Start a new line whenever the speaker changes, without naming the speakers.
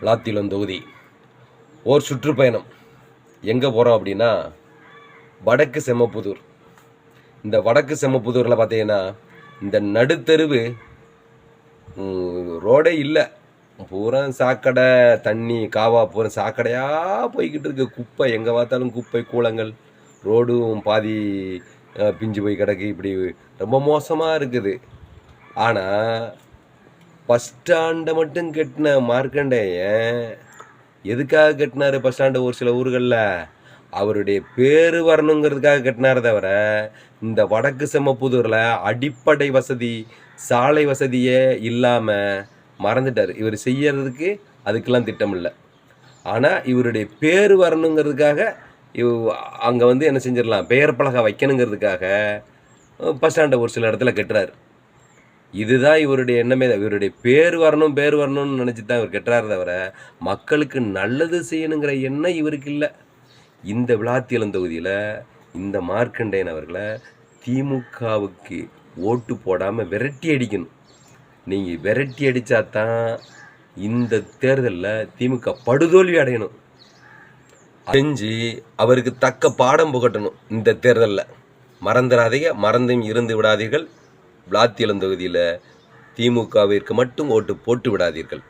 விளாத்திலம் தொகுதி ஓர் சுற்றுப்பயணம். எங்கே போகிறோம் அப்படின்னா வடக்கு செம்மப்புதூர். இந்த வடக்கு செம்மப்புதூரில் பார்த்தீங்கன்னா இந்த நடுத்தெருவு ரோடே இல்லை, பூரா சாக்கடை, தண்ணி காவா பூரா சாக்கடையாக போய்கிட்டு இருக்கு. குப்பை எங்கே பார்த்தாலும் குப்பை கூலங்கள், ரோடும் பாதி பிஞ்சு போய் கிடக்கு. இப்படி ரொம்ப மோசமாக இருக்குது. ஆனால் பஸ் ஸ்டாண்டை மட்டும் கட்டின மார்க்கண்டேயன் எதுக்காக கட்டினார்? பஸ் ஸ்டாண்டு ஒரு சில ஊர்களில் அவருடைய பேர் வரணுங்கிறதுக்காக கட்டினார். தவிர இந்த வடக்கு செம்மப்புதூரில் அடிப்படை வசதி, சாலை வசதியே இல்லாமல் மறந்துட்டார். இவர் செய்யறதுக்கு அதுக்கெல்லாம் திட்டம் இல்லை. ஆனால் இவருடைய பேர் வரணுங்கிறதுக்காக அங்கே என்ன செஞ்சிடலாம், பெயர் பலகை வைக்கணுங்கிறதுக்காக பஸ் ஸ்டாண்டை ஒரு சில இடத்துல கட்டுறாரு. இதுதான் இவருடைய எண்ணமே. இவருடைய பேர் வரணும்னு நினச்சி தான் இவர் கெட்டுறாரு. தவிர மக்களுக்கு நல்லது செய்யணுங்கிற எண்ணம் இவருக்கு இல்லை. இந்த விளாத்திலம் தொகுதியில் இந்த மார்க்கண்டேயன் அவர்களை திமுகவுக்கு ஓட்டு போடாமல் விரட்டி அடிக்கணும். நீங்கள் விரட்டி அடித்தா தான் இந்த தேர்தலில் திமுக படுதோல்வி அடையணும். செஞ்சு அவருக்கு தக்க பாடம் புகட்டணும். இந்த தேர்தலில் மறந்துடாதீங்க, மறந்தும் இருந்து விடாதீர்கள். விளாத்திலம் தொகுதியில் திமுகவிற்கு மட்டும் ஓட்டு போட்டு விடாதீர்கள்.